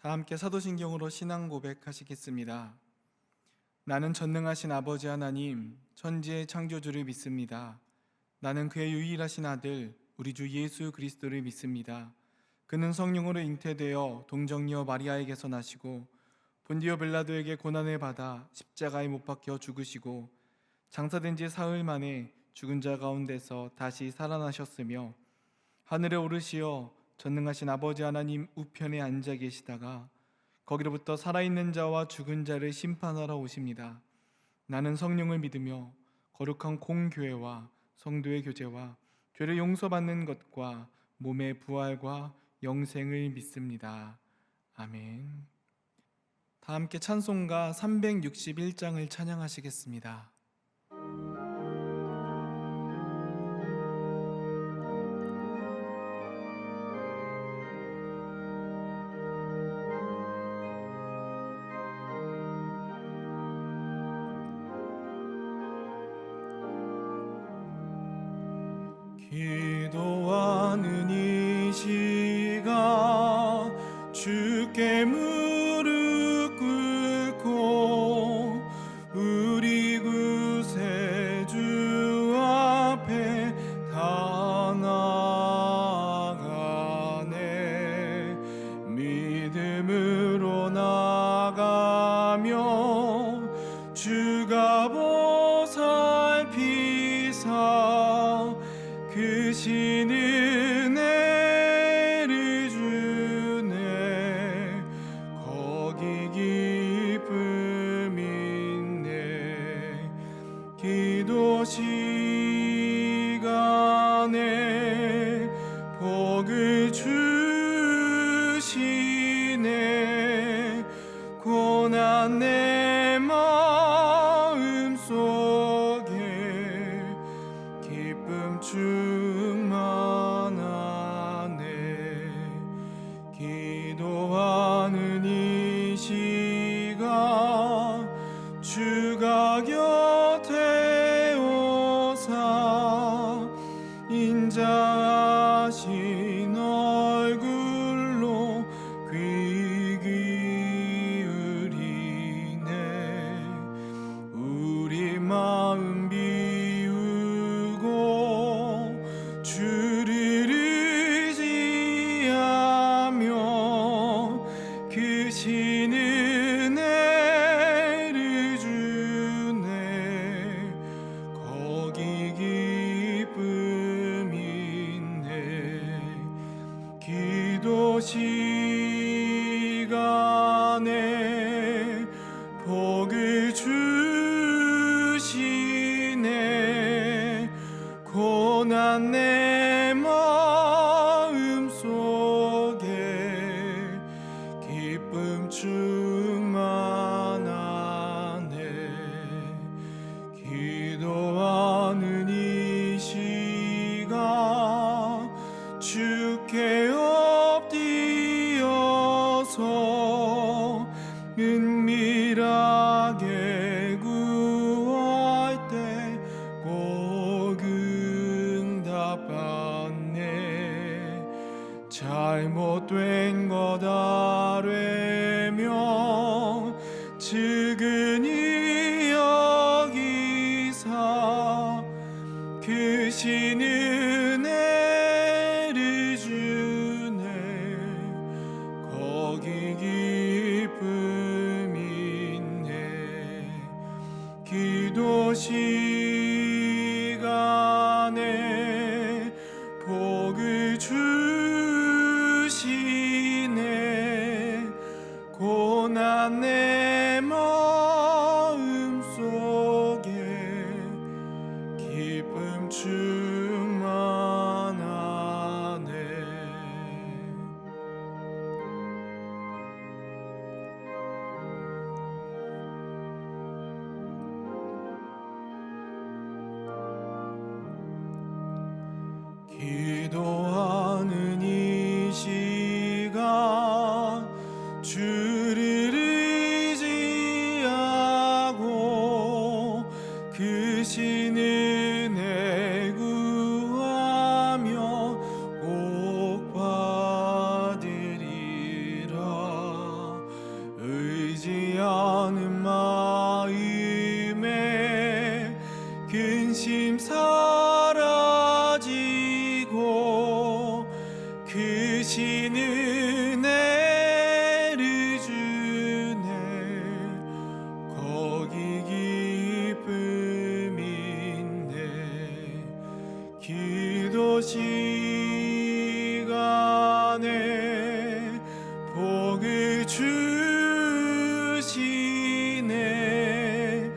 다 함께 사도신경으로 신앙 고백하시겠습니다. 나는 전능하신 아버지 하나님, 천지의 창조주를 믿습니다. 나는 그의 유일하신 아들, 우리 주 예수 그리스도를 믿습니다. 그는 성령으로 잉태되어 동정녀 마리아에게서 나시고 본디오 빌라도에게 고난을 받아 십자가에 못 박혀 죽으시고 장사된 지 사흘 만에 죽은 자 가운데서 다시 살아나셨으며 하늘에 오르시어 전능하신 아버지 하나님 우편에 앉아 계시다가 거기로부터 살아있는 자와 죽은 자를 심판하러 오십니다. 나는 성령을 믿으며 거룩한 공교회와 성도의 교제와 죄를 용서받는 것과 몸의 부활과 영생을 믿습니다. 아멘. 다 함께 찬송가 361장을 찬양하시겠습니다. 기도하는 이 시간 주께 무릎 꿇고 우리 구세주 앞에 다 나아가네. 믿음으로 나가며 주가 보살피사 그 신 은혜를 주네. 거기 기쁨 있네. 기도 시간에 복을 주시네. 고난 내 마음 속에 기쁨 충만하네. 기도하는 이 시간 주가 곁에 오사 인자하신 얼굴로 귀 기울이네. 우리 마음 비우고 주를 의지하며 그 신 은혜를 주네. 거기 기쁨 있네. 기도 시간에 복을 주시네. 고난 내 마음 속에 기쁨 충만하네. 기도하는 이 시간 주께 엎드려서 은밀하게 구할 때 꼭 응답받네. 잘못된 것 아뢰며 측은히 여기사 그 신 은혜를 주네. 거기 기쁨 있네. 기도 시간에 복을 주시네. 고난 내 마음 속에 기쁨 충만하네. 기도하는 이 시간 주를 주시네.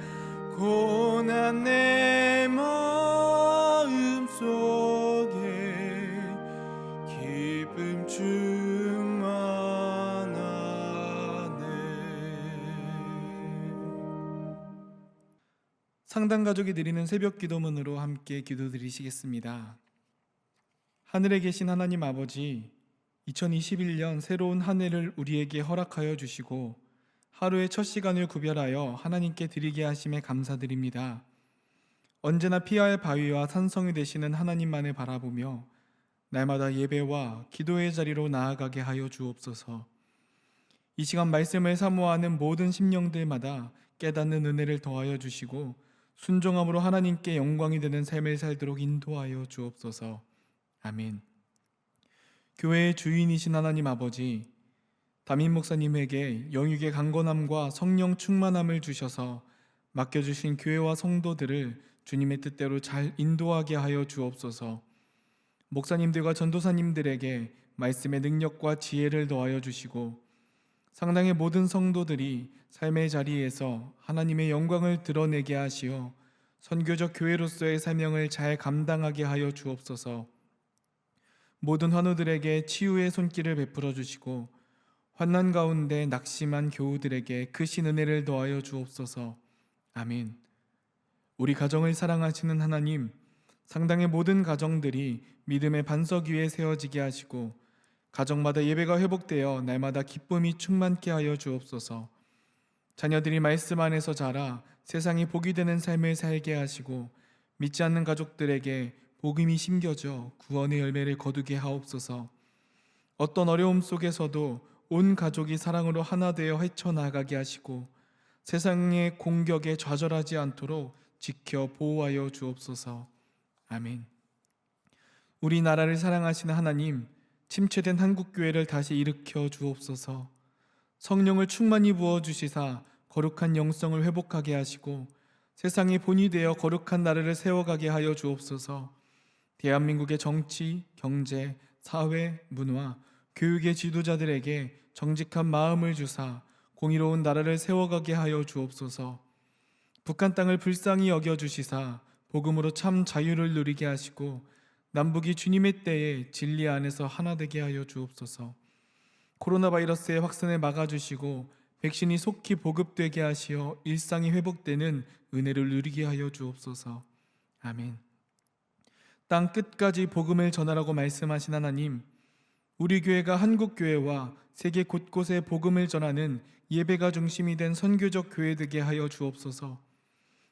고난 내 마음 속에 기쁨 충만하네. 상당 가족이 드리는 새벽 기도문으로 함께 기도드리시겠습니다. 하늘에 계신 하나님 아버지, 2021년 새로운 한 해를 우리에게 허락하여 주시고 하루의 첫 시간을 구별하여 하나님께 드리게 하심에 감사드립니다. 언제나 피하의 바위와 산성이 되시는 하나님만을 바라보며 날마다 예배와 기도의 자리로 나아가게 하여 주옵소서. 이 시간 말씀을 사모하는 모든 심령들마다 깨닫는 은혜를 더하여 주시고 순종함으로 하나님께 영광이 되는 삶을 살도록 인도하여 주옵소서. 아멘. 교회의 주인이신 하나님 아버지, 담임 목사님에게 영육의 강건함과 성령 충만함을 주셔서 맡겨주신 교회와 성도들을 주님의 뜻대로 잘 인도하게 하여 주옵소서. 목사님들과 전도사님들에게 말씀의 능력과 지혜를 더하여 주시고 상당의 모든 성도들이 삶의 자리에서 하나님의 영광을 드러내게 하시어 선교적 교회로서의 사명을 잘 감당하게 하여 주옵소서. 모든 환우들에게 치유의 손길을 베풀어 주시고 환난 가운데 낙심한 교우들에게 크신 은혜를 더하여 주옵소서. 아멘. 우리 가정을 사랑하시는 하나님, 상당의 모든 가정들이 믿음의 반석 위에 세워지게 하시고 가정마다 예배가 회복되어 날마다 기쁨이 충만케 하여 주옵소서. 자녀들이 말씀 안에서 자라 세상이 복이 되는 삶을 살게 하시고 믿지 않는 가족들에게 복음이 심겨져 구원의 열매를 거두게 하옵소서. 어떤 어려움 속에서도 온 가족이 사랑으로 하나 되어 헤쳐나가게 하시고 세상의 공격에 좌절하지 않도록 지켜 보호하여 주옵소서. 아멘. 우리나라를 사랑하시는 하나님, 침체된 한국교회를 다시 일으켜 주옵소서. 성령을 충만히 부어주시사 거룩한 영성을 회복하게 하시고 세상의 본이 되어 거룩한 나라를 세워가게 하여 주옵소서. 대한민국의 정치, 경제, 사회, 문화, 교육의 지도자들에게 정직한 마음을 주사 공의로운 나라를 세워가게 하여 주옵소서. 북한 땅을 불쌍히 여겨주시사 복음으로 참 자유를 누리게 하시고 남북이 주님의 때에 진리 안에서 하나 되게 하여 주옵소서. 코로나 바이러스의 확산을 막아주시고 백신이 속히 보급되게 하시어 일상이 회복되는 은혜를 누리게 하여 주옵소서. 아멘. 땅 끝까지 복음을 전하라고 말씀하신 하나님, 우리 교회가 한국 교회와 세계 곳곳에 복음을 전하는 예배가 중심이 된 선교적 교회 되게 하여 주옵소서.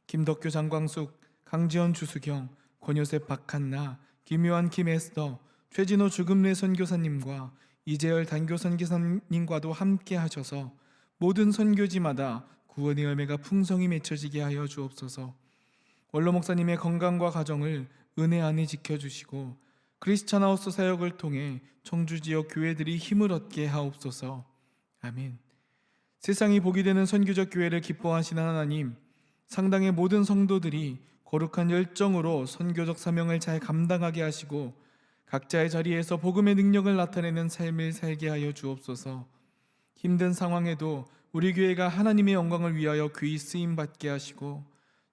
김덕규 장광숙, 강지원 주수경, 권요셉 박한나, 김요한 김에스더, 최진호 주금래 선교사님과 이재열 단교 선교사님과도 함께 하셔서 모든 선교지마다 구원의 열매가 풍성히 맺혀지게 하여 주옵소서. 원로 목사님의 건강과 가정을 은혜 안에 지켜주시고 크리스찬 하우스 사역을 통해 청주 지역 교회들이 힘을 얻게 하옵소서. 아멘. 세상이 복이 되는 선교적 교회를 기뻐하시는 하나님, 상당의 모든 성도들이 거룩한 열정으로 선교적 사명을 잘 감당하게 하시고 각자의 자리에서 복음의 능력을 나타내는 삶을 살게 하여 주옵소서. 힘든 상황에도 우리 교회가 하나님의 영광을 위하여 귀히 쓰임받게 하시고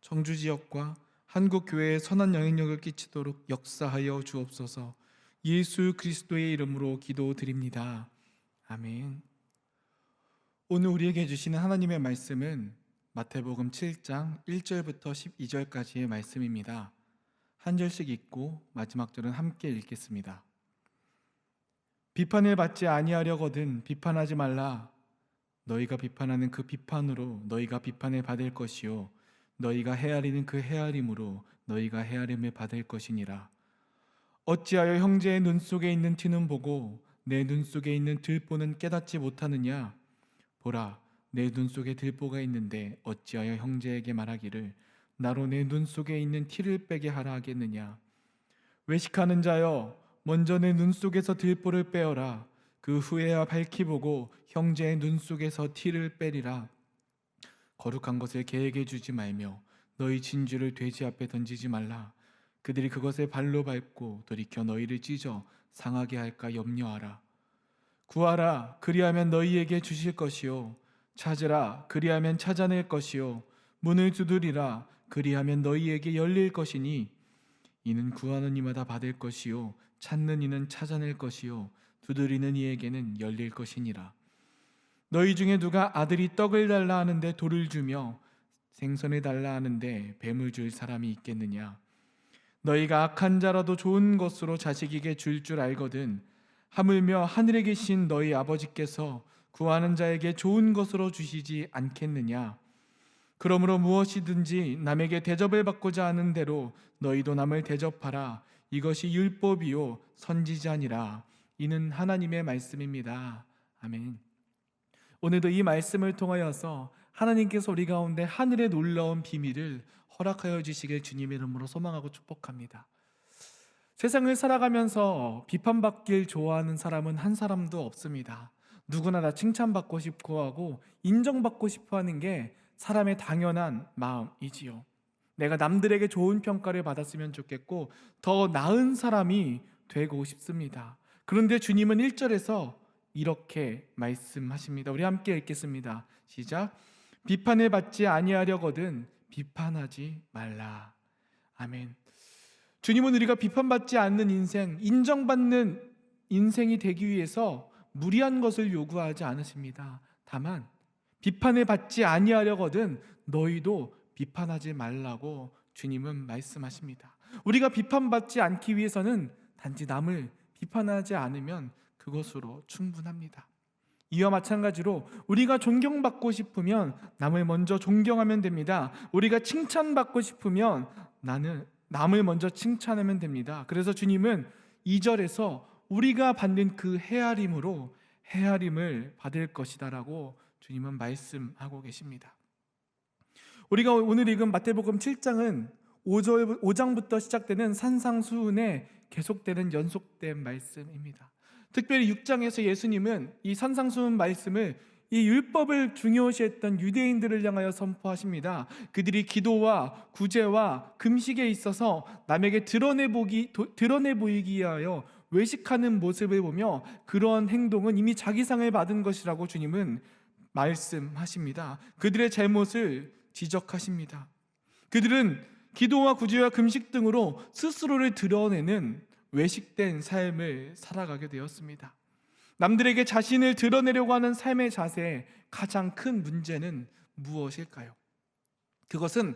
청주 지역과 한국 교회에 선한 영향력을 끼치도록 역사하여 주옵소서. 예수 그리스도의 이름으로 기도드립니다. 아멘. 오늘 우리에게 주시는 하나님의 말씀은 마태복음 7장 1절부터 12절까지의 말씀입니다. 한 절씩 읽고 마지막 절은 함께 읽겠습니다. 비판을 받지 아니하려거든 비판하지 말라. 너희가 비판하는 그 비판으로 너희가 비판을 받을 것이요 너희가 헤아리는 그 헤아림으로 너희가 헤아림을 받을 것이니라. 어찌하여 형제의 눈 속에 있는 티는 보고 내 눈 속에 있는 들보는 깨닫지 못하느냐? 보라, 내 눈 속에 들보가 있는데 어찌하여 형제에게 말하기를 나로 내 눈 속에 있는 티를 빼게 하라 하겠느냐? 외식하는 자여, 먼저 내 눈 속에서 들보를 빼어라. 그 후에야 밝히 보고 형제의 눈 속에서 티를 빼리라. 거룩한 것을 개에게 주지 말며 너희 진주를 돼지 앞에 던지지 말라. 그들이 그것을 발로 밟고 돌이켜 너희를 찢어 상하게 할까 염려하라. 구하라 그리하면 너희에게 주실 것이요 찾으라 그리하면 찾아낼 것이요 문을 두드리라 그리하면 너희에게 열릴 것이니 이는 구하는 이마다 받을 것이요 찾는 이는 찾아낼 것이요 두드리는 이에게는 열릴 것이니라. 너희 중에 누가 아들이 떡을 달라 하는데 돌을 주며 생선을 달라 하는데 뱀을 줄 사람이 있겠느냐? 너희가 악한 자라도 좋은 것으로 자식에게 줄 알거든 하물며 하늘에 계신 너희 아버지께서 구하는 자에게 좋은 것으로 주시지 않겠느냐? 그러므로 무엇이든지 남에게 대접을 받고자 하는 대로 너희도 남을 대접하라. 이것이 율법이요 선지자니라. 이는 하나님의 말씀입니다. 아멘. 오늘도 이 말씀을 통하여서 하나님께서 우리 가운데 하늘의 놀라운 비밀을 허락하여 주시길 주님의 이름으로 소망하고 축복합니다. 세상을 살아가면서 비판받길 좋아하는 사람은 한 사람도 없습니다. 누구나 다 칭찬받고 싶고 하고 인정받고 싶어 하는 게 사람의 당연한 마음이지요. 내가 남들에게 좋은 평가를 받았으면 좋겠고 더 나은 사람이 되고 싶습니다. 그런데 주님은 1절에서 이렇게 말씀하십니다. 우리 함께 읽겠습니다. 시작. 비판을 받지 아니하려거든 비판하지 말라. 아멘. 주님은 우리가 비판받지 않는 인생, 인정받는 인생이 되기 위해서 무리한 것을 요구하지 않으십니다. 다만 비판을 받지 아니하려거든 너희도 비판하지 말라고 주님은 말씀하십니다. 우리가 비판받지 않기 위해서는 단지 남을 비판하지 않으면 그것으로 충분합니다. 이와 마찬가지로 우리가 존경받고 싶으면 남을 먼저 존경하면 됩니다. 우리가 칭찬받고 싶으면 남을 먼저 칭찬하면 됩니다. 그래서 주님은 2절에서 우리가 받는 그 헤아림으로 헤아림을 받을 것이다라고 주님은 말씀하고 계십니다. 우리가 오늘 읽은 마태복음 7장은 5장부터 시작되는 산상수훈에 계속되는 연속된 말씀입니다. 특별히 6장에서 예수님은 이 산상수훈 말씀을 이 율법을 중요시했던 유대인들을 향하여 선포하십니다. 그들이 기도와 구제와 금식에 있어서 남에게 드러내 보이기 위하여 외식하는 모습을 보며 그러한 행동은 이미 자기 상을 받은 것이라고 주님은 말씀하십니다. 그들의 잘못을 지적하십니다. 그들은 기도와 구제와 금식 등으로 스스로를 드러내는 외식된 삶을 살아가게 되었습니다. 남들에게 자신을 드러내려고 하는 삶의 자세의 가장 큰 문제는 무엇일까요? 그것은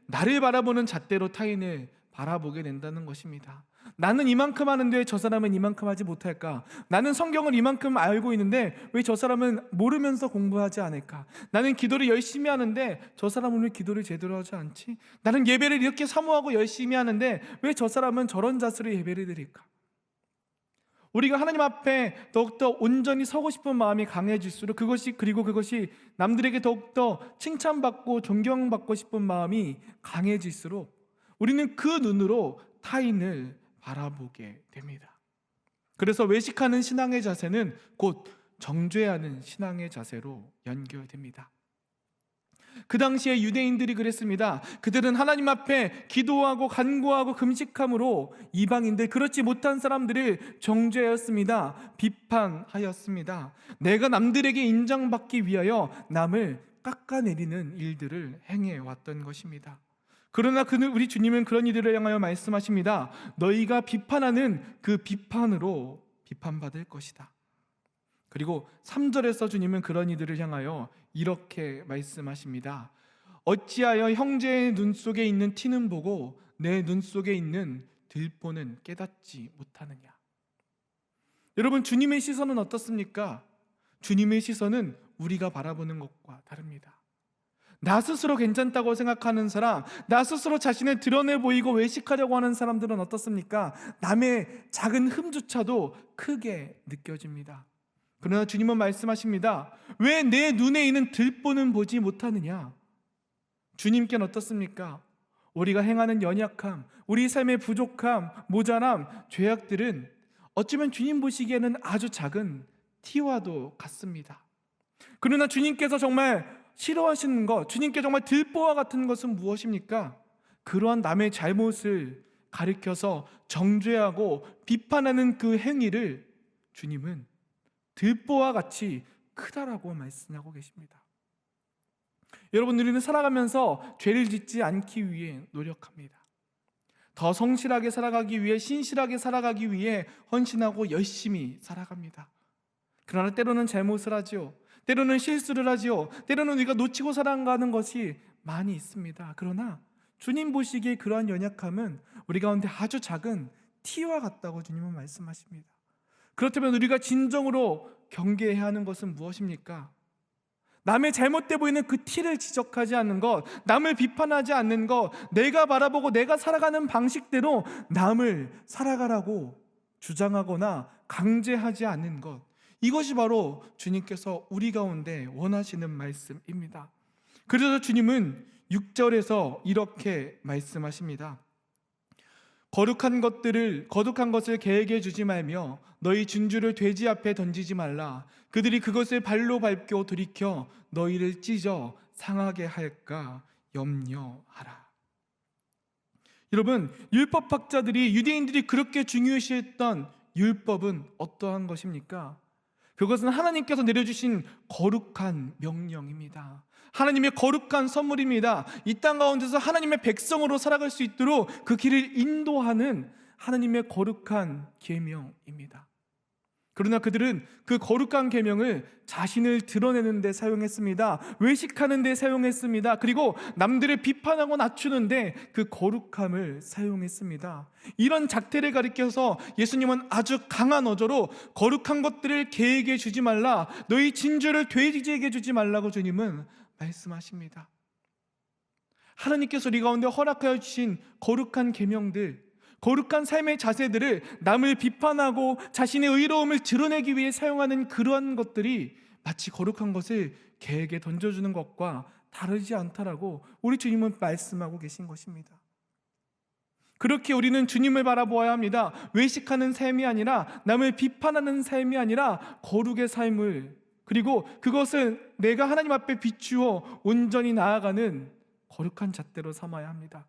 나를 바라보는 잣대로 타인을 바라보게 된다는 것입니다. 나는 이만큼 하는데 왜 저 사람은 이만큼 하지 못할까? 나는 성경을 이만큼 알고 있는데 왜 저 사람은 모르면서 공부하지 않을까? 나는 기도를 열심히 하는데 저 사람은 왜 기도를 제대로 하지 않지? 나는 예배를 이렇게 사모하고 열심히 하는데 왜 저 사람은 저런 자세로 예배를 드릴까? 우리가 하나님 앞에 더욱더 온전히 서고 싶은 마음이 강해질수록 그것이 남들에게 더욱더 칭찬받고 존경받고 싶은 마음이 강해질수록 우리는 그 눈으로 타인을 바라보게 됩니다. 그래서 외식하는 신앙의 자세는 곧 정죄하는 신앙의 자세로 연결됩니다. 그 당시에 유대인들이 그랬습니다. 그들은 하나님 앞에 기도하고 간구하고 금식함으로 이방인들, 그렇지 못한 사람들을 정죄하였습니다. 비판하였습니다. 내가 남들에게 인정받기 위하여 남을 깎아내리는 일들을 행해왔던 것입니다. 그러나 우리 주님은 그런 이들을 향하여 말씀하십니다. 너희가 비판하는 그 비판으로 비판받을 것이다. 그리고 3절에서 주님은 그런 이들을 향하여 이렇게 말씀하십니다. 어찌하여 형제의 눈 속에 있는 티는 보고 내 눈 속에 있는 들보는 깨닫지 못하느냐. 여러분, 주님의 시선은 어떻습니까? 주님의 시선은 우리가 바라보는 것과 다릅니다. 나 스스로 괜찮다고 생각하는 사람, 나 스스로 자신을 드러내 보이고 외식하려고 하는 사람들은 어떻습니까? 남의 작은 흠조차도 크게 느껴집니다. 그러나 주님은 말씀하십니다. 왜 내 눈에 있는 들보는 보지 못하느냐? 주님께는 어떻습니까? 우리가 행하는 연약함, 우리 삶의 부족함, 모자람, 죄악들은 어쩌면 주님 보시기에는 아주 작은 티와도 같습니다. 그러나 주님께서 정말 싫어하시는 것, 주님께 정말 들보와 같은 것은 무엇입니까? 그러한 남의 잘못을 가리켜서 정죄하고 비판하는 그 행위를 주님은 들보와 같이 크다라고 말씀하고 계십니다. 여러분, 우리는 살아가면서 죄를 짓지 않기 위해 노력합니다. 더 성실하게 살아가기 위해, 신실하게 살아가기 위해 헌신하고 열심히 살아갑니다. 그러나 때로는 잘못을 하지요. 때로는 실수를 하지요. 때로는 우리가 놓치고 살아가는 것이 많이 있습니다. 그러나 주님 보시기에 그러한 연약함은 우리 가운데 아주 작은 티와 같다고 주님은 말씀하십니다. 그렇다면 우리가 진정으로 경계해야 하는 것은 무엇입니까? 남의 잘못돼 보이는 그 티를 지적하지 않는 것, 남을 비판하지 않는 것, 내가 바라보고 내가 살아가는 방식대로 남을 살아가라고 주장하거나 강제하지 않는 것, 이것이 바로 주님께서 우리 가운데 원하시는 말씀입니다. 그래서 주님은 6절에서 이렇게 말씀하십니다. 거룩한 것을 개에게 주지 말며 너희 진주를 돼지 앞에 던지지 말라. 그들이 그것을 발로 밟고 돌이켜 너희를 찢어 상하게 할까 염려하라. 여러분, 율법학자들이, 유대인들이 그렇게 중요시했던 율법은 어떠한 것입니까? 그것은 하나님께서 내려주신 거룩한 명령입니다. 하나님의 거룩한 선물입니다. 이 땅 가운데서 하나님의 백성으로 살아갈 수 있도록 그 길을 인도하는 하나님의 거룩한 계명입니다. 그러나 그들은 그 거룩한 계명을 자신을 드러내는 데 사용했습니다. 외식하는 데 사용했습니다. 그리고 남들을 비판하고 낮추는 데 그 거룩함을 사용했습니다. 이런 작태를 가리켜서 예수님은 아주 강한 어조로 거룩한 것들을 개에게 주지 말라, 너희 진주를 돼지에게 주지 말라고 주님은 말씀하십니다. 하나님께서 우리 가운데 허락하여 주신 거룩한 계명들, 거룩한 삶의 자세들을 남을 비판하고 자신의 의로움을 드러내기 위해 사용하는 그러한 것들이 마치 거룩한 것을 개에게 던져주는 것과 다르지 않다라고 우리 주님은 말씀하고 계신 것입니다. 그렇게 우리는 주님을 바라보아야 합니다. 외식하는 삶이 아니라, 남을 비판하는 삶이 아니라 거룩의 삶을, 그리고 그것은 내가 하나님 앞에 비추어 온전히 나아가는 거룩한 잣대로 삼아야 합니다.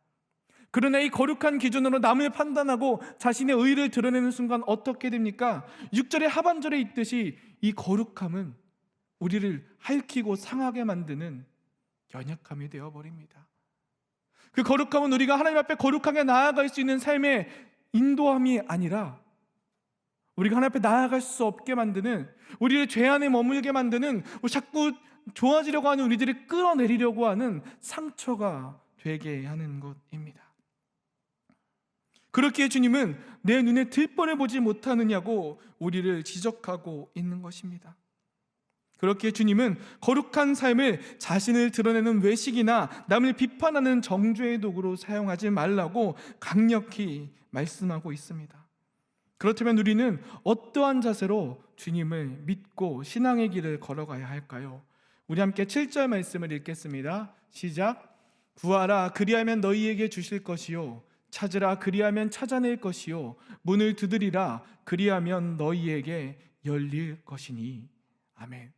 그러나 이 거룩한 기준으로 남을 판단하고 자신의 의를 드러내는 순간 어떻게 됩니까? 6절의 하반절에 있듯이 이 거룩함은 우리를 핥히고 상하게 만드는 연약함이 되어버립니다. 그 거룩함은 우리가 하나님 앞에 거룩하게 나아갈 수 있는 삶의 인도함이 아니라 우리가 하나님 앞에 나아갈 수 없게 만드는, 우리를 죄 안에 머물게 만드는, 자꾸 좋아지려고 하는 우리들을 끌어내리려고 하는 상처가 되게 하는 것입니다. 그렇기에 주님은 내 눈에 들보를 보지 못하느냐고 우리를 지적하고 있는 것입니다. 그렇기에 주님은 거룩한 삶을 자신을 드러내는 외식이나 남을 비판하는 정죄의 도구로 사용하지 말라고 강력히 말씀하고 있습니다. 그렇다면 우리는 어떠한 자세로 주님을 믿고 신앙의 길을 걸어가야 할까요? 우리 함께 7절 말씀을 읽겠습니다. 시작. 구하라, 그리하면 너희에게 주실 것이요, 찾으라, 그리하면 찾아낼 것이요, 문을 두드리라, 그리하면 너희에게 열릴 것이니. 아멘.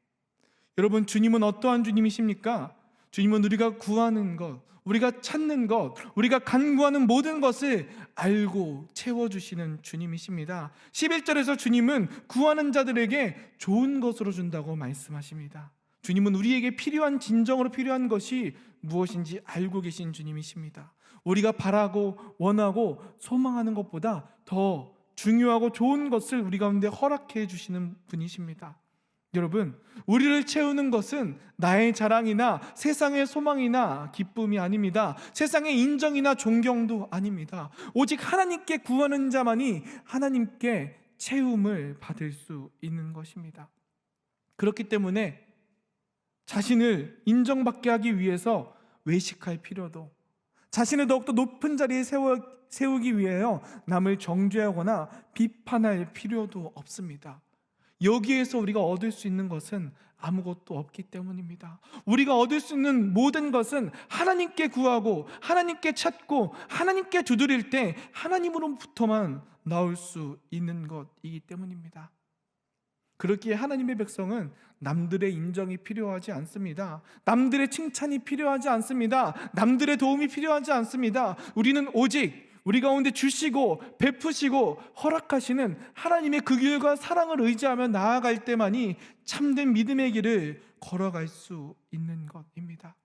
여러분, 주님은 어떠한 주님이십니까? 주님은 우리가 구하는 것, 우리가 찾는 것, 우리가 간구하는 모든 것을 알고 채워주시는 주님이십니다. 11절에서 주님은 구하는 자들에게 좋은 것으로 준다고 말씀하십니다. 주님은 우리에게 필요한, 진정으로 필요한 것이 무엇인지 알고 계신 주님이십니다. 우리가 바라고 원하고 소망하는 것보다 더 중요하고 좋은 것을 우리 가운데 허락해 주시는 분이십니다. 여러분, 우리를 채우는 것은 나의 자랑이나 세상의 소망이나 기쁨이 아닙니다. 세상의 인정이나 존경도 아닙니다. 오직 하나님께 구하는 자만이 하나님께 채움을 받을 수 있는 것입니다. 그렇기 때문에 자신을 인정받게 하기 위해서 외식할 필요도, 자신을 더욱더 높은 자리에 세우기 위하여 남을 정죄하거나 비판할 필요도 없습니다. 여기에서 우리가 얻을 수 있는 것은 아무것도 없기 때문입니다. 우리가 얻을 수 있는 모든 것은 하나님께 구하고 하나님께 찾고 하나님께 두드릴 때 하나님으로부터만 나올 수 있는 것이기 때문입니다. 그렇기에 하나님의 백성은 남들의 인정이 필요하지 않습니다. 남들의 칭찬이 필요하지 않습니다. 남들의 도움이 필요하지 않습니다. 우리는 오직 우리 가운데 주시고 베푸시고 허락하시는 하나님의 그 길과 사랑을 의지하며 나아갈 때만이 참된 믿음의 길을 걸어갈 수 있는 것입니다.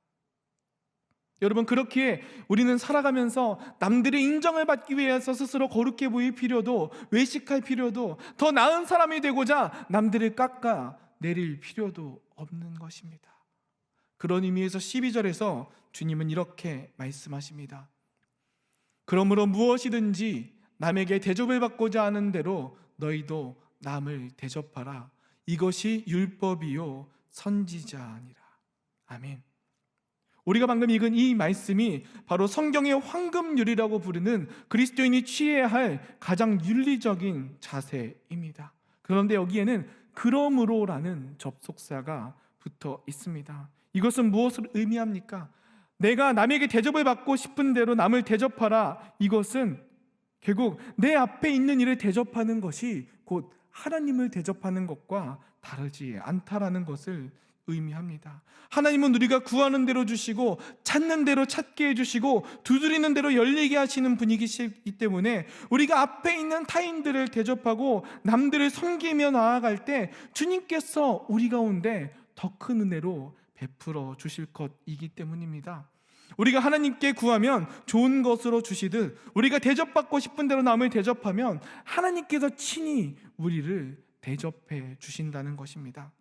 여러분, 그렇기에 우리는 살아가면서 남들의 인정을 받기 위해서 스스로 거룩해 보일 필요도, 외식할 필요도, 더 나은 사람이 되고자 남들을 깎아 내릴 필요도 없는 것입니다. 그런 의미에서 12절에서 주님은 이렇게 말씀하십니다. 그러므로 무엇이든지 남에게 대접을 받고자 하는 대로 너희도 남을 대접하라. 이것이 율법이요 선지자니라. 아멘. 우리가 방금 읽은 이 말씀이 바로 성경의 황금률이라고 부르는 그리스도인이 취해야 할 가장 윤리적인 자세입니다. 그런데 여기에는 그러므로라는 접속사가 붙어 있습니다. 이것은 무엇을 의미합니까? 내가 남에게 대접을 받고 싶은 대로 남을 대접하라. 이것은 결국 내 앞에 있는 일을 대접하는 것이 곧 하나님을 대접하는 것과 다르지 않다라는 것을 의미합니다. 하나님은 우리가 구하는 대로 주시고 찾는 대로 찾게 해주시고 두드리는 대로 열리게 하시는 분이시기 때문에 우리가 앞에 있는 타인들을 대접하고 남들을 섬기며 나아갈 때 주님께서 우리 가운데 더 큰 은혜로 베풀어 주실 것이기 때문입니다. 우리가 하나님께 구하면 좋은 것으로 주시듯 우리가 대접받고 싶은 대로 남을 대접하면 하나님께서 친히 우리를 대접해 주신다는 것입니다.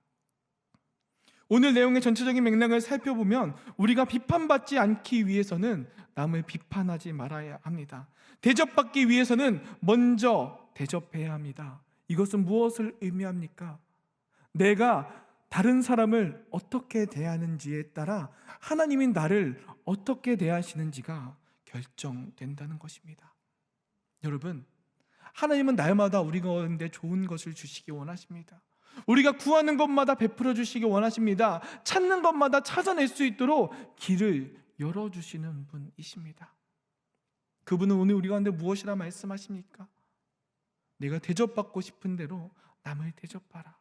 오늘 내용의 전체적인 맥락을 살펴보면 우리가 비판받지 않기 위해서는 남을 비판하지 말아야 합니다. 대접받기 위해서는 먼저 대접해야 합니다. 이것은 무엇을 의미합니까? 내가 다른 사람을 어떻게 대하는지에 따라 하나님이 나를 어떻게 대하시는지가 결정된다는 것입니다. 여러분, 하나님은 날마다 우리 가운데 좋은 것을 주시기 원하십니다. 우리가 구하는 것마다 베풀어 주시기 원하십니다. 찾는 것마다 찾아낼 수 있도록 길을 열어주시는 분이십니다. 그분은 오늘 우리 가운데 무엇이라 말씀하십니까? 내가 대접받고 싶은 대로 남을 대접하라.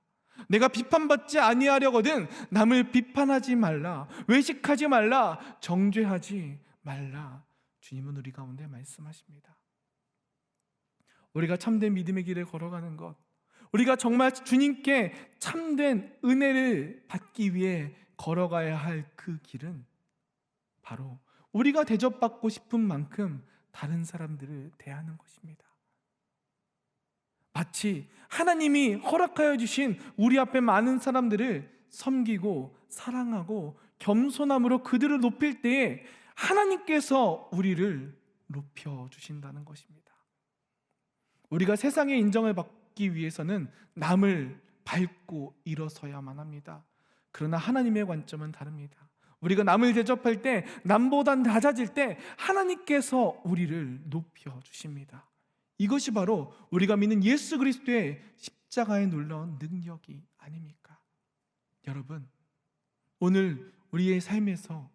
내가 비판받지 아니하려거든 남을 비판하지 말라, 외식하지 말라, 정죄하지 말라. 주님은 우리 가운데 말씀하십니다. 우리가 참된 믿음의 길을 걸어가는 것, 우리가 정말 주님께 참된 은혜를 받기 위해 걸어가야 할 그 길은 바로 우리가 대접받고 싶은 만큼 다른 사람들을 대하는 것입니다. 마치 하나님이 허락하여 주신 우리 앞에 많은 사람들을 섬기고 사랑하고 겸손함으로 그들을 높일 때에 하나님께서 우리를 높여주신다는 것입니다. 우리가 세상의 인정을 받기 위해서는 남을 밟고 일어서야만 합니다. 그러나 하나님의 관점은 다릅니다. 우리가 남을 대접할 때, 남보다 낮아질 때 하나님께서 우리를 높여주십니다. 이것이 바로 우리가 믿는 예수 그리스도의 십자가의 놀라운 능력이 아닙니까? 여러분, 오늘 우리의 삶에서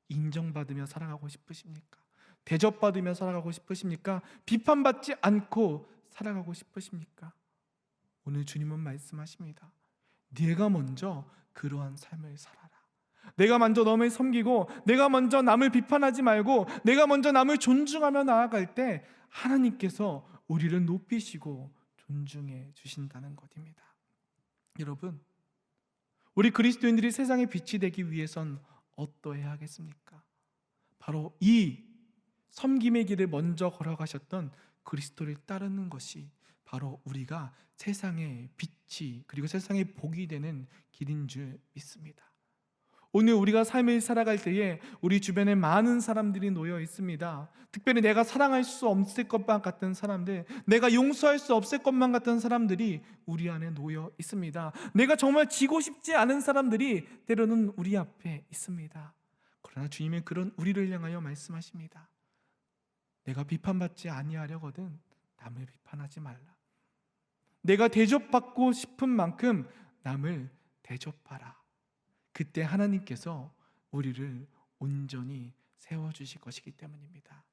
인정받으며 살아가고 싶으십니까? 대접받으며 살아가고 싶으십니까? 비판받지 않고 살아가고 싶으십니까? 오늘 주님은 말씀하십니다. 네가 먼저 그러한 삶을 살아라. 내가 먼저 남을 섬기고 내가 먼저 남을 비판하지 말고 내가 먼저 남을 존중하며 나아갈 때 하나님께서 우리를 높이시고 존중해 주신다는 것입니다. 여러분, 우리 그리스도인들이 세상의 빛이 되기 위해선 어떠해야 하겠습니까? 바로 이 섬김의 길을 먼저 걸어가셨던 그리스도를 따르는 것이 바로 우리가 세상의 빛이 그리고 세상의 복이 되는 길인 줄 믿습니다. 오늘 우리가 삶을 살아갈 때에 우리 주변에 많은 사람들이 놓여 있습니다. 특별히 내가 사랑할 수 없을 것만 같은 사람들, 내가 용서할 수 없을 것만 같은 사람들이 우리 안에 놓여 있습니다. 내가 정말 지고 싶지 않은 사람들이 때로는 우리 앞에 있습니다. 그러나 주님은 그런 우리를 향하여 말씀하십니다. 내가 비판받지 아니하려거든 남을 비판하지 말라. 내가 대접받고 싶은 만큼 남을 대접하라. 그때 하나님께서 우리를 온전히 세워주실 것이기 때문입니다.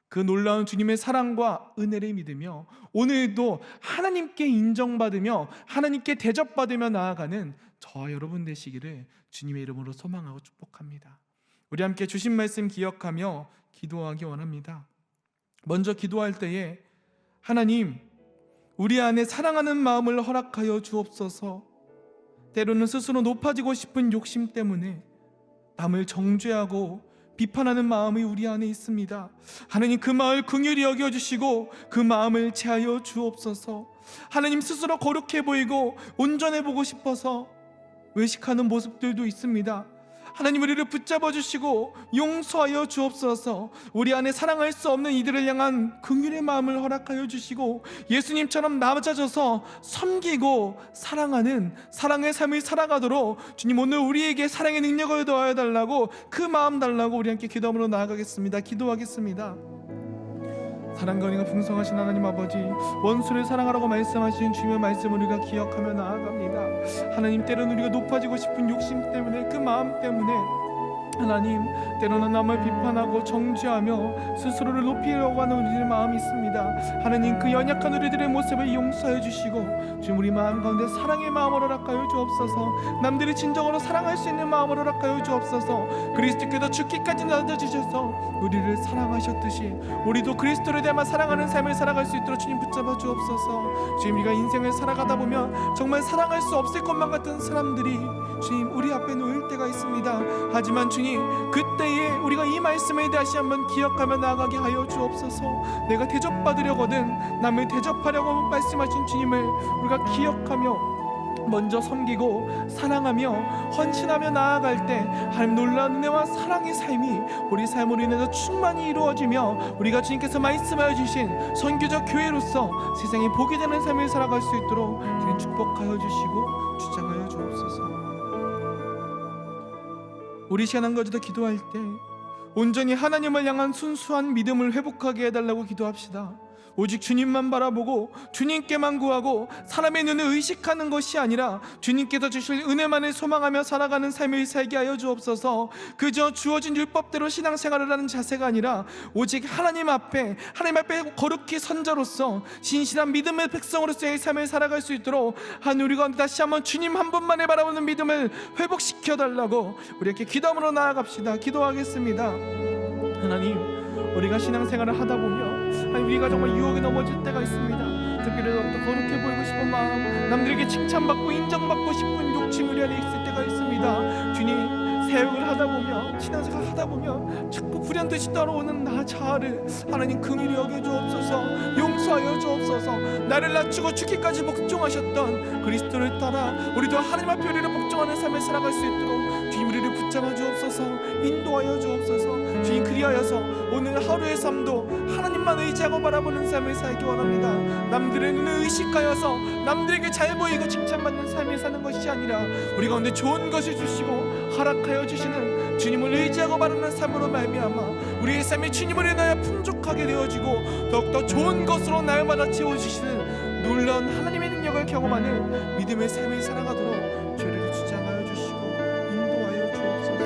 그 놀라운 주님의 사랑과 은혜를 믿으며 오늘도 하나님께 인정받으며 하나님께 대접받으며 나아가는 저와 여러분 되시기를 주님의 이름으로 소망하고 축복합니다. 우리 함께 주신 말씀 기억하며 기도하기 원합니다. 먼저 기도할 때에 하나님, 우리 안에 사랑하는 마음을 허락하여 주옵소서. 때로는 스스로 높아지고 싶은 욕심 때문에 남을 정죄하고 비판하는 마음이 우리 안에 있습니다. 하나님, 그 마음을 긍휼히 여겨주시고 그 마음을 제하여 주옵소서. 하나님, 스스로 거룩해 보이고 온전해 보고 싶어서 외식하는 모습들도 있습니다. 하나님, 우리를 붙잡아 주시고 용서하여 주옵소서. 우리 안에 사랑할 수 없는 이들을 향한 긍휼의 마음을 허락하여 주시고 예수님처럼 낮아져서 섬기고 사랑하는 사랑의 삶을 살아가도록 주님, 오늘 우리에게 사랑의 능력을 더하여 달라고, 그 마음 달라고 우리 함께 기도함으로 나아가겠습니다. 기도하겠습니다. 사랑과 은혜가 풍성하신 하나님 아버지, 원수를 사랑하라고 말씀하신 주님의 말씀을 우리가 기억하며 나아갑니다. 하나님, 때로는 우리가 높아지고 싶은 욕심 때문에, 그 마음 때문에 하나님, 때로는 남을 비판하고 정죄하며 스스로를 높이려고 하는 우리들의 마음이 있습니다. 하나님, 그 연약한 우리들의 모습을 용서해 주시고 주님, 우리 마음 가운데 사랑의 마음을 허락하여 주옵소서. 남들이 진정으로 사랑할 수 있는 마음을 허락하여 주옵소서. 그리스도께서 죽기까지 낮아지셔서 우리를 사랑하셨듯이 우리도 그리스도를 닮아 사랑하는 삶을 살아갈 수 있도록 주님 붙잡아 주옵소서. 주님, 우리가 인생을 살아가다 보면 정말 사랑할 수 없을 것만 같은 사람들이 주님 우리 앞에 놓일 때가 있습니다. 하지만 주님, 그때에 우리가 이 말씀을 다시 한번 기억하며 나아가게 하여 주옵소서. 내가 대접받으려거든 남을 대접하려고 말씀하신 주님을 우리가 기억하며 먼저 섬기고 사랑하며 헌신하며 나아갈 때 하나님, 놀라운 은혜와 사랑의 삶이 우리 삶으로 인해서 충만히 이루어지며 우리가 주님께서 말씀하여 주신 선교적 교회로서 세상에 복이 되는 삶을 살아갈 수 있도록 주님 축복하여 주시고 주장하여 주옵소서. 우리 시간 가지고 기도할 때 온전히 하나님을 향한 순수한 믿음을 회복하게 해달라고 기도합시다. 오직 주님만 바라보고 주님께만 구하고 사람의 눈을 의식하는 것이 아니라 주님께서 주실 은혜만을 소망하며 살아가는 삶을 살게 하여 주옵소서. 그저 주어진 율법대로 신앙생활을 하는 자세가 아니라 오직 하나님 앞에 거룩히 선자로서 신실한 믿음의 백성으로서의 삶을 살아갈 수 있도록 한 우리가 다시 한번 주님 한 분만을 바라보는 믿음을 회복시켜달라고 우리에게 기도함으로 나아갑시다. 기도하겠습니다. 하나님, 우리가 신앙생활을 하다 보면 우리가 정말 유혹에 넘어질 때가 있습니다. 특별히 더 거룩해 보이고 싶은 마음, 남들에게 칭찬받고 인정받고 싶은 욕심 우리 안에 있을 때가 있습니다. 주님, 사역을 하다 보면, 신앙생활 하다 보면 자꾸 불현듯이 따라오는 나 자아를 하나님 긍휼히 여겨 주옵소서. 용서하여 주옵소서. 나를 낮추고 죽기까지 복종하셨던 그리스도를 따라 우리도 하나님 앞에 우리를 복종하는 삶을 살아갈 수 있도록 주님 우리를 붙잡아 주옵소서. 인도하여 주옵소서. 주님, 그리하여서 오늘 하루의 삶도 하나님만 의지하고 바라보는 삶을 살기 원합니다. 남들의 눈을 의식하여서 남들에게 잘 보이고 칭찬받는 삶을 사는 것이 아니라 우리 가운데 좋은 것을 주시고 허락하여 주시는 주님을 의지하고 바라는 삶으로 말미암아 우리의 삶이 주님을 인하여 풍족하게 되어지고 더욱더 좋은 것으로 날마다 채워주시는 놀라운 하나님의 능력을 경험하는 믿음의 삶을 살아가도록 주를 주장하여 주시고 인도하여 주옵소서.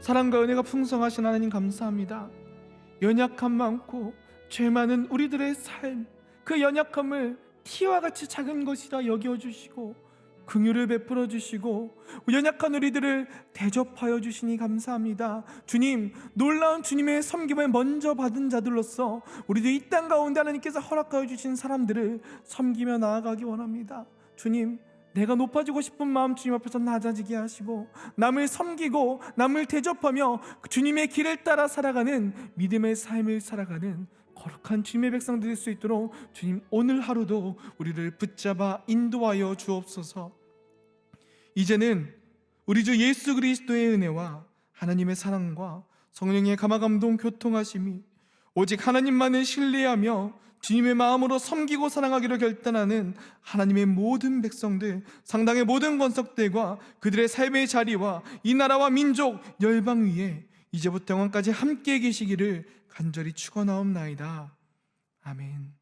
사랑과 은혜가 풍성하신 하나님 감사합니다. 연약함 많고 죄 많은 우리들의 삶, 그 연약함을 티와 같이 작은 것이라 여겨주시고 긍휼을 베풀어 주시고 연약한 우리들을 대접하여 주시니 감사합니다. 주님, 놀라운 주님의 섬김을 먼저 받은 자들로서 우리도 이 땅 가운데 하나님께서 허락하여 주신 사람들을 섬기며 나아가기 원합니다. 주님, 내가 높아지고 싶은 마음 주님 앞에서 낮아지게 하시고 남을 섬기고 남을 대접하며 주님의 길을 따라 살아가는 믿음의 삶을 살아가는 거룩한 주님의 백성들 될 수 있도록 주님 오늘 하루도 우리를 붙잡아 인도하여 주옵소서. 이제는 우리 주 예수 그리스도의 은혜와 하나님의 사랑과 성령의 감화감동 교통하심이 오직 하나님만을 신뢰하며 주님의 마음으로 섬기고 사랑하기로 결단하는 하나님의 모든 백성들, 상당의 모든 권속들과 그들의 삶의 자리와 이 나라와 민족, 열방 위에 이제부터 영원까지 함께 계시기를 간절히 축원하옵나이다. 아멘.